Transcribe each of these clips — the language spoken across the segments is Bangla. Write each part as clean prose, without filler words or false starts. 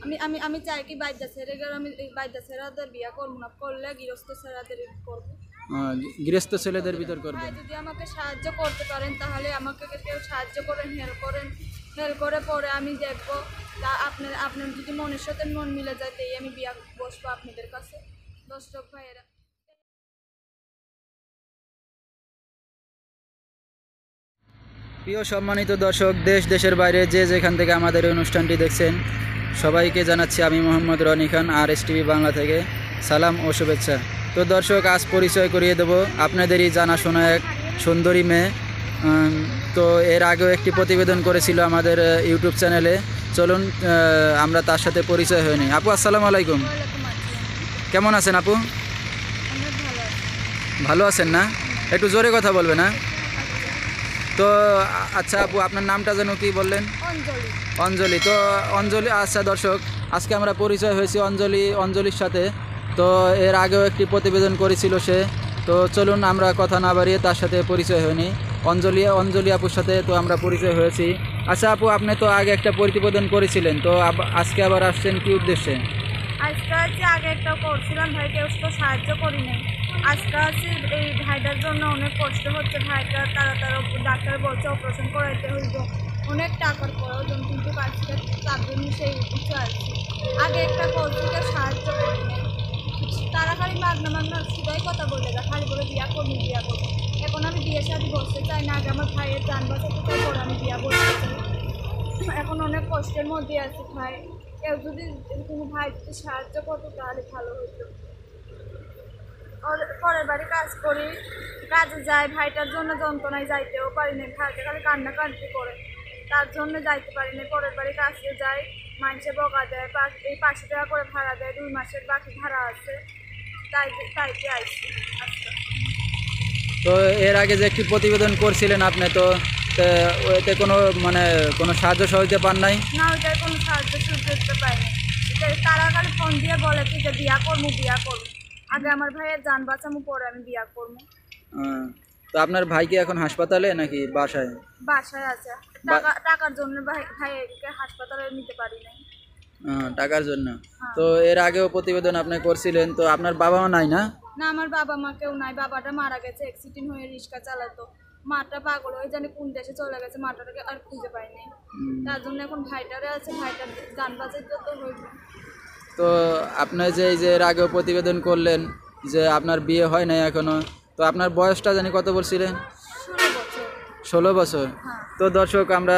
আমি আমি আমি চাই কি বাইদা ছেড়ে গেলে আমি বাইদা ছেড়াদের বিয়া করবো না, করলে গৃহস্থ ছেড়াদের করবো। গৃহস্থ ছেলেদের ভিতর করবেন। যদি আমাকে সাহায্য করতে পারেন তাহলে আমাকে কেউ সাহায্য করেন, হেল্প করে পরে আমি দেখবো। তা আপনার যদি মনের সাথে মন মিলে যায় তাই আমি বিয়া বসবো আপনাদের কাছে। দর্শক ভাইয়েরা, প্রিয় সম্মানিত দর্শক, দেশ দেশের বাইরে যে যেখান থেকে আমাদের এই অনুষ্ঠানটি দেখছেন, সবাইকে জানাচ্ছি আমি মোহাম্মদ রনি খান, RSTV বাংলা থেকে সালাম ও শুভেচ্ছা। তো দর্শক, আজ পরিচয় করিয়ে দেব আপনাদেরই জানাশোনা এক সুন্দরী মেয়ে। তো এর আগেও একটি প্রতিবেদন করেছিল আমাদের ইউটিউব চ্যানেলে। চলুন আমরা তার সাথে পরিচয় হয়ে নিই। আপু, আসসালামু আলাইকুম। কেমন আছেন আপু? ভালো আছেন না? একটু জোরে কথা বলবে না? তো আচ্ছা আপু, আপনার নামটা যেন কি বললেন? অঞ্জলি। তো অঞ্জলি, আচ্ছা দর্শক, আজকে আমরা পরিচয় হয়েছি অঞ্জলির সাথে। তো এর আগেও একটি প্রতিবেদন করেছিল সে। তো চলুন আমরা কথা না বাড়িয়ে তার সাথে পরিচয় হয়নি। অঞ্জলি আপুর সাথে তো আমরা পরিচয় হয়েছি। আচ্ছা আপু, আপনি তো আগে একটা প্রতিবেদন করেছিলেন, তো আজকে আবার আসছেন কি উদ্দেশ্যে? আজকে আগে একটা করছিলাম ভাই, কেউ তো সাহায্য করি নাই। আজকে এই ভাইটার জন্য অনেক কষ্ট হচ্ছে। ভাইটা তাড়াতাড়ি ডাক্তার বলছে অপারেশন করাইতে হইব, অনেক টাকার প্রয়োজন, কিন্তু আজকে তার জন্য সেই উদ্দেশ্যে আসছি। আগে একটা করছি, কেউ সাহায্য করি নাই। তারা খালি মাগনা শুধাই কথা বলে দেয়, খালি বলে বিয়া করবি। এখন আমি বিয়ে শাদি বসতে চাই না, আগে আমার ভাইয়ের যান বাঁচাতে চাই, পরে আমি বিয়া বসতে চাই। এখন অনেক কষ্টের মধ্যে আছি ভাই, কেউ যদি কোনো ভাই যদি সাহায্য করতো তাহলে ভালো হতো। পরের বাড়ি কাজ করি, কাজে যাই, ভাইটার জন্য যন্ত্রণায় যাইতেও পারি না। ভাইটা খালি কান্নাকান্তি করে, তার জন্য যাইতে পারি না। পরের বাড়ি কাজে যাই, মানুষে বকা দেয়, এই 500 টাকা করে ভাড়া দেয়, 2 মাসের বাকি ভাড়া আছে, তাইতে আইসি আজকে। তো এর আগে যে একটি প্রতিবেদন করছিলেন আপনি, তো ওইতে কোনো সাহায্য সহযোগিতা পান নাই? না, ওইটার কোনো সাহায্য সুযোগ পাইনি। তারা খালি ফোন দিয়ে বলে কি যে বিয়া করবো। আগে আমার ভাইয়ের যান বাঁচামু, পরে আমি বিয়া করবো। তো আপনার ভাই কি এখন হাসপাতালে নাকি বাসায়? বাসায় আছে। টাকার জন্য ভাইকে হাসপাতালে নিতে পারি নাই। টাকার জন্য। তো এর আগেও প্রতিবেদন আপনি করছিলেন, তো আপনার বাবা মা নাই না? না, আমার বাবা মা কেউ নাই। বাবাটা মারা গেছে, অ্যাক্সিডেন্ট হয়ে রিক্সা চালাতো। মাটা পাগল হয়ে জানি কোন দেশে চলে গেছে, মাটাটাকে আর খুঁজে পাই নাই। তার জন্য এখন ভাইটারে আছে, ভাইটার যান বাঁচাইতে তো হইব। তো আপনি যে এই যে এর আগেও প্রতিবেদন করলেন যে আপনার বিয়ে হয় নাই এখনো, তো আপনার বয়সটা জানি কত বলছিলেন? 16 বছর। তো দর্শক, আমরা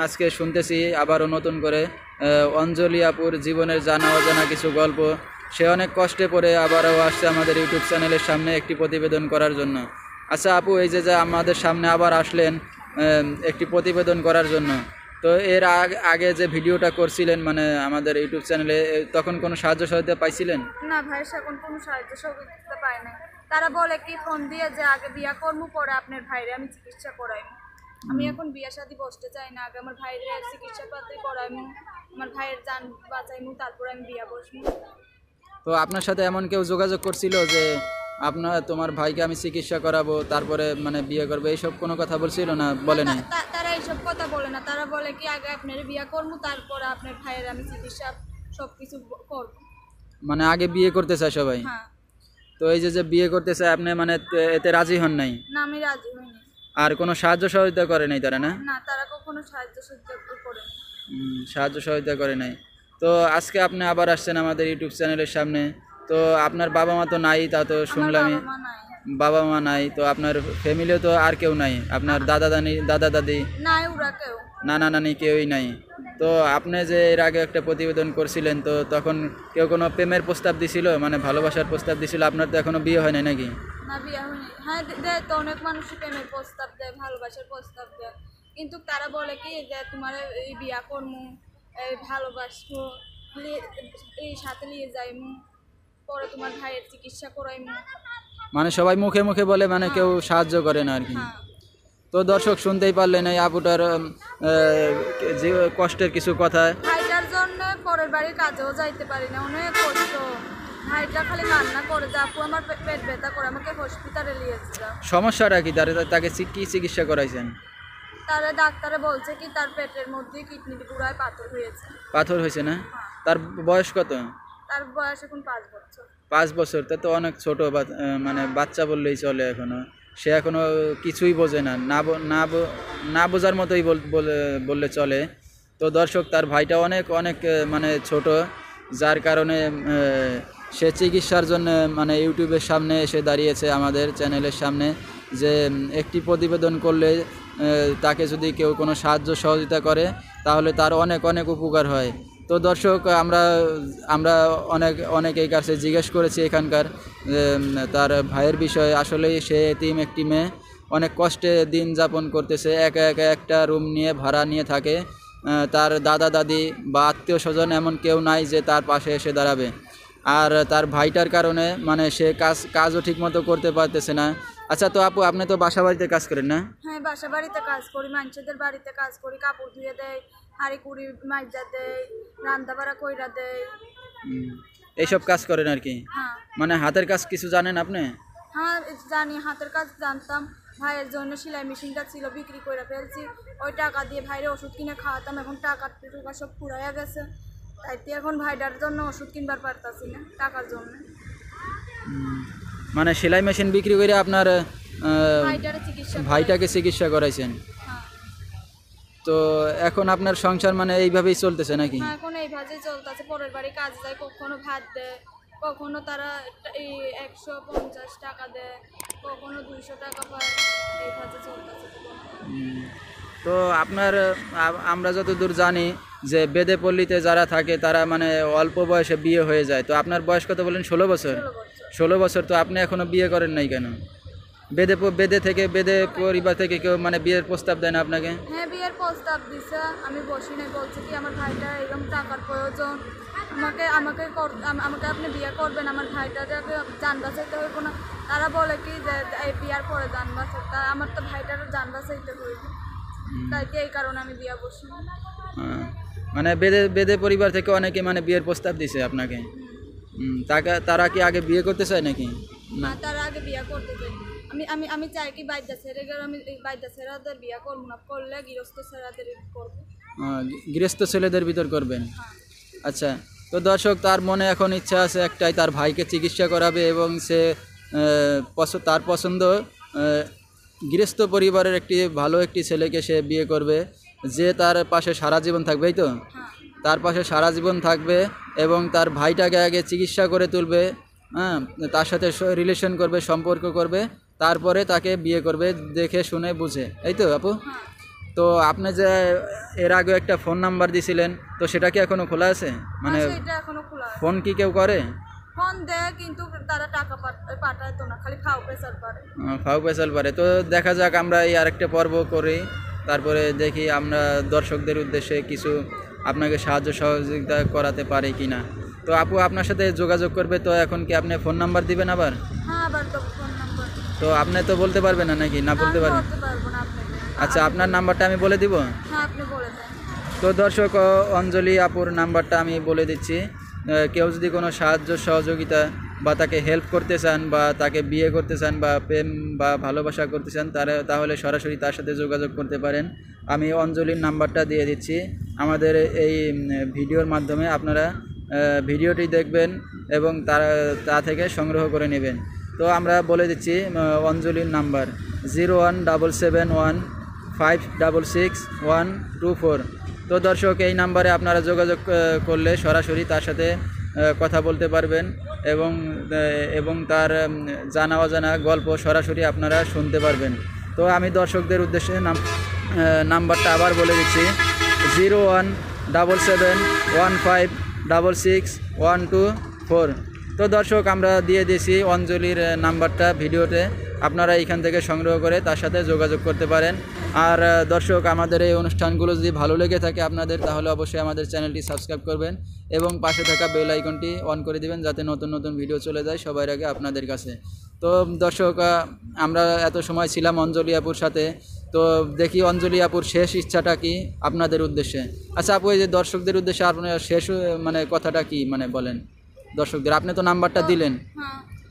আজকে শুনতেছি আবারও নতুন করে অঞ্জলি আপুর জীবনের জানা অজানা কিছু গল্প। সে অনেক কষ্টে পড়ে আবারও আসছে আমাদের ইউটিউব চ্যানেলের সামনে একটি প্রতিবেদন করার জন্য। আচ্ছা আপু, এই যে আমাদের সামনে আবার আসলেন একটি প্রতিবেদন করার জন্য, তো এর আগে যে ভিডিওটা করছিলেন মানে আমাদের ইউটিউব চ্যানেলে, তখন কোনো সাহায্য সহযোগিতা পাইছিলেন? না ভাই, এখন কোনো সাহায্য সহযোগিতা পাই না। তারা বলে কি ফোন দিয়ে যে আগে বিয়া করবো, পরে আপনার ভাইরে আমি চিকিৎসা করাইমু। আমি এখন বিয়া শাদি বসতে চাই না, আগে আমার ভাইরে চিকিৎসা পাতি করাইমু, আমার ভাইয়ের যান বাঁচাইমু, তারপরে আমি বিয়া বসবো। তো আপনার সাথে এমন কেউ যোগাযোগ করছিল যে তোমার ভাইকে আমি চিকিৎসা করাবো, তারপরে মানে বিয়ে করবো, এইসব কোনো কথা বলছিল না? বলে নাই? তারা এইসব কথা বলে না। তারা বলে কি আগে আপনার বিয়া করবো, তারপরে আপনার ভাইয়ের আমি চিকিৎসা সবকিছু করবো। মানে আগে বিয়ে করতে চায় সবাই? হ্যাঁ। তো এই যে বিয়ে করতে চায় আপনি, মানে এতে রাজি হন নাই? না, আমি রাজি হইনি। আর কোনো সাহায্য সহযোগিতা করে নাই তারা? না, তারা কখনো সাহায্য সহযোগিতা করে নাই। সাহায্য সহযোগিতা করে নাই। তো আজকে আপনি আবার আসছেন আমাদের ইউটিউব চ্যানেলের সামনে। তো আপনার বাবা মা তো নাই, তা তো শুনলামই। বাবা মা নাই, তো আপনার ফ্যামিলিও তো আর কেউ নাই? আপনার দাদা দাদি নাই, ওরা কেউ নানা নানি কেউই নাই? তো আপনি যে এর আগে একটা প্রতিবেদন করছিলেন, তো তখন কেউ কোনো প্রেমের প্রস্তাব দিছিল, মানে ভালোবাসার প্রস্তাব দিছিল? আপনার তো এখনো বিয়ে হয় নাই নাকি? না, বিয়ে হয়নি। হ্যাঁ, দেয় তো, অনেক মানুষই প্রেমের প্রস্তাব দেয়, ভালোবাসার প্রস্তাব দেয়, কিন্তু তারা বলে কি যে তোমার এই বিয়া করমু, এই ভালোবাসবো, এই সাথে নিয়ে যাইমু, পরে তোমার ভাইয়ের চিকিৎসা করাইমু। মানে সবাই মুখে মুখে বলে, মানে কেউ সাহায্য করে না আর কি। তো দর্শক, শুনতেই পারলেন এই আপুটার যে কষ্টের কিছু কথা। ভাইটার জন্য পরের বাড়ির কাজেও যাইতে পারি না, অনেক কষ্ট। ভাইটা খালি কান্না করে যে আপু আমার পেট ব্যথা করে, আমাকে হসপিটালে নিয়ে যাও। সমস্যাটা কি? তাকে কি চিকিৎসা করাইছেন? তারা ডাক্তারে বলছে কি তার পেটের মধ্যে কিডনির গুড়ায় পাথর হয়েছে। পাথর হয়েছে না? তার বয়স কত? তার বয়স এখন 5 বছর। 5 বছর, তা তো অনেক ছোট মানে বাচ্চা বললেই চলে এখনো। সে এখনো কিছুই বোঝে না, না বোঝার মতোই বললে চলে। তো দর্শক, তার ভাইটা অনেক অনেক মানে ছোট, যার কারণে সে চিকিৎসার জন্য মানে ইউটিউবের সামনে এসে দাঁড়িয়েছে, আমাদের চ্যানেলের সামনে, যে একটি প্রতিবেদন করলে তাকে যদি কেউ কোনো সাহায্য সহযোগিতা করে তাহলে তার অনেক অনেক উপকার হয়। তো দর্শক, আমরা অনেকের কাছে জিজ্ঞেস করেছি এখানকার তার ভাইয়ের বিষয়ে। আসলেই সে এতিম একটি মেয়ে, অনেক কষ্টে দিন যাপন করতেছে, একা একা একটা রুম নিয়ে ভাড়া নিয়ে থাকে। তার দাদা দাদি বা আত্মীয় স্বজন এমন কেউ নাই যে তার পাশে এসে দাঁড়াবে। আর তার ভাইটার কারণে মানে সে কাজও ঠিকমতো করতে পারতেছে না। আচ্ছা, তো আপু, আপনি তো বাসা বাড়িতে কাজ করেন না? হ্যাঁ, বাসা বাড়িতে কাজ করি, মানুষদের বাড়িতে কাজ করি, কাপড় ধুয়ে দেয়, হাঁড়ি কুড়ি মাইজা দেয়, রান্না বাড়া কইরা দেয়। এইসব কাজ করেন আর কি? হ্যাঁ। মানে হাতের কাজ কিছু জানেন আপনি? হ্যাঁ, জানি, হাতের কাজ জানতাম। ভাইয়ের জন্য সেলাই মেশিনটা ছিল, বিক্রি করে ফেলছি। ওই টাকা দিয়ে ভাইয়ের ওষুধ কিনে খাওয়াতাম, এখন টাকা সব ফুরাইয়া গেছে। তাইতে এখন ভাইটার জন্য ওষুধ কিনবার পারতাছি না টাকার জন্য। মানে সেলাই মেশিন বিক্রি করে আপনার ভাইটাকে চিকিৎসা করাইছেন? হ্যাঁ। তো এখন আপনার সংসার মানে এইভাবেই চলতেছে নাকি? হ্যাঁ, এখন এইভাবেই চলতেছে। পরের বাড়ি কাজ যায়, কখনো ভাত দেয়, কখনো তারা এই 150 টাকা দেয়, কখনো 200 টাকা পায়, এইভাবে চলতেছে। তো আপনার আমরা যতদূর জানি যে বেদেপল্লীতে যারা থাকে তারা মানে অল্প বয়সে বিয়ে হয়ে যায়। তো আপনার বয়স কত বলেন? 16 বছর। 16 বছর, তো আপনি এখনো বিয়ে করেন নাই কেন? বেদে পরিবার থেকে কেউ মানে বিয়ের প্রস্তাব দেয় না আপনাকে? হ্যাঁ, বিয়ের প্রস্তাব দিছে, আমি বসি নাই, বলছি কি আমার ভাইটা এরকম টাকার প্রয়োজন, আমাকে আমাকে আমাকে আপনি বিয়ে করবেন, আমার ভাইটাকে জান বাঁচাইতে হইব না। তারা বলে কি যে এই বিয়ার পরে জান বাঁচাইতে, আমার তো ভাইটার জান বাঁচাইতে হইব, তাই এই কারণে আমি বিয়ে বসি। মানে বেদে পরিবার থেকে অনেকে মানে বিয়ের প্রস্তাব দিছে আপনাকে? তারা কি আগে বিয়ে করতে চায় নাকি? না, তারা আগে বিয়ে করতে চাই। আমি চাই কি বাইদা ছেড়ে গেলে আমি বাইদা ছেড়াদের বিয়ে করবো না, করলে গৃহস্থ ছেড়াদের করবো। গৃহস্থ ছেলেদের ভিতর করবেন? আচ্ছা, তো দর্শক, তার মনে এখন ইচ্ছা আছে একটাই, তার ভাইকে চিকিৎসা করাবে এবং সে তার পছন্দ গৃহস্থ পরিবারের ভালো একটি ছেলেকে সে বিয়ে করবে, যে তার পাশে সারা জীবন থাকবে। এই তো, তার পাশে সারা জীবন থাকবে এবং তার ভাইটাকে আগে চিকিৎসা করে তুলবে, হ্যাঁ, তার সাথে রিলেশন করবে, সম্পর্ক করবে, তারপরে তাকে বিয়ে করবে দেখে শুনে বুঝে। এই তো আপু? তো আপনি যে এর আগে একটা ফোন নাম্বার দিছিলেন, তো সেটা কি এখনো খোলা আছে? মানে ফোন কি কেউ করে? ফোন দেয়, কিন্তু তারা টাকা পাঠায় তো না, খালি ফাউ পেশাল পারে। তো দেখা যাক, আমরা এই আরেকটা পর্ব করি, তারপরে দেখি আমরা দর্শকদের উদ্দেশ্যে কিছু আপনাকে সাহায্য সহযোগিতা করাতে পারি কি না। তো আপু আপনার সাথে যোগাযোগ করবে, তো এখন কি আপনি ফোন নাম্বার দিবেন আবার? হ্যাঁ, আবার তো ফোন নাম্বার। তো আপনি তো বলতে পারবেন না নাকি? না বলতে পারবেন? আচ্ছা, আপনার নাম্বারটা আমি বলে দিব? হ্যাঁ, আপনি বলে দেন। তো দর্শক, অঞ্জলি আপুর নাম্বারটা আমি বলে দিচ্ছি। কেউ যদি কোনো সাহায্য সহযোগিতা বা তাকে হেল্প করতে চান বা তাকে বিয়ে করতে চান বা প্রেম বা ভালোবাসা করতে চান, তাহলে সরাসরি তার সাথে যোগাযোগ করতে পারেন। আমি অঞ্জলির নাম্বারটা দিয়ে দিচ্ছি। আমাদের এই ভিডিওর মাধ্যমে আপনারা ভিডিওটি দেখবেন এবং তা থেকে সংগ্রহ করে নেবেন। তো আমরা বলে দিচ্ছি অঞ্জলির নাম্বার 01715666124। তো দর্শক, এই নাম্বারে আপনারা যোগাযোগ করলে সরাসরি তার সাথে কথা বলতে পারবেন এবং তার জানা অজানা গল্প সরাসরি আপনারা শুনতে পারবেন। তো আমি দর্শকদের উদ্দেশ্যে নাম্বারটা আবার বলে দিচ্ছি, 01771566124। তো দর্শক, আমরা দিয়ে দিয়েছি অঞ্জলির নাম্বারটা ভিডিওতে, আপনারা এইখান থেকে সংগ্রহ করে তার সাথে যোগাযোগ করতে পারেন। আর দর্শক, আমাদের এই অনুষ্ঠানগুলো যদি ভালো লেগে থাকে আপনাদের, তাহলে অবশ্যই আমাদের চ্যানেলটি সাবস্ক্রাইব করবেন এবং পাশে থাকা বেল আইকনটি অন করে দিবেন, যাতে নতুন নতুন ভিডিও চলে যায় সবার আগে আপনাদের কাছে। তো দর্শক, আমরা এত সময় ছিলাম অঞ্জলি আপুর সাথে। তো দেখি অঞ্জলি আপুর শেষ ইচ্ছাটা কি আপনাদের উদ্দেশ্যে। আচ্ছা আপু, এই যে দর্শকদের উদ্দেশ্যে আপনার শেষ মানে কথাটা কি মানে বলেন দর্শকদের? আপনি তো নাম্বারটা দিলেন,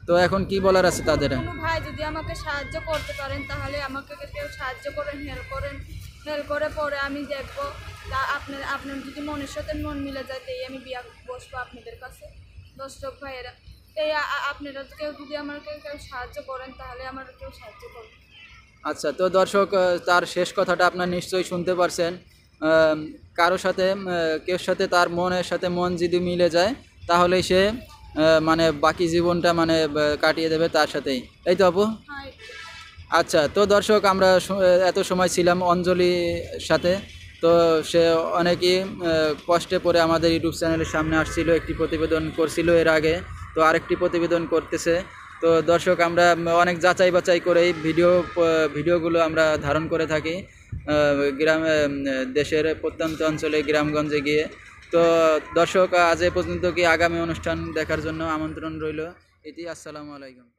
তো এখন কি বলার আছে তাদের? ভাই যদি আমাকে সাহায্য করতে পারেন তাহলে আমাকে কেউ সাহায্য করেন, হেল্প করেন, হেল্প করে পরে আমি দেখবো তা আপনার যদি মনের সাথে মন মিলে যায় তাই আমি বিয়া বসবো আপনাদের কাছে দর্শক ভাইয়েরা। তাই আপনারা কেউ যদি আমাকে কেউ সাহায্য করেন তাহলে আমার কেউ সাহায্য করবে। আচ্ছা, তো দর্শক তার শেষ কথাটা আপনার নিশ্চয়ই শুনতে পারছেন। কারোর সাথে কেউ সাথে তার মনের সাথে মন যদি মিলে যায় তাহলেই সে মানে বাকি জীবনটা মানে কাটিয়ে দেবে তার সাথেই, এই তো আপু? হ্যাঁ। আচ্ছা, তো দর্শক আমরা এত সময় ছিলাম অঞ্জলির সাথে। তো সে অনেকই কষ্টে পড়ে আমাদের ইউটিউব চ্যানেলের সামনে আসছিল, একটি প্রতিবেদন করছিল এর আগে, তো আরেকটি প্রতিবেদন করতেছে। তো দর্শক আমরা অনেক যাচাই বাছাই করেই ভিডিওগুলো আমরা ধারণ করে থাকি গ্রামে, দেশের প্রত্যন্ত অঞ্চলে গ্রামগঞ্জে গিয়ে। তো দর্শক আজ এ পর্যন্ত কি আগামী অনুষ্ঠান দেখার জন্য আমন্ত্রণ রইল। এটি আসসালামু আলাইকুম।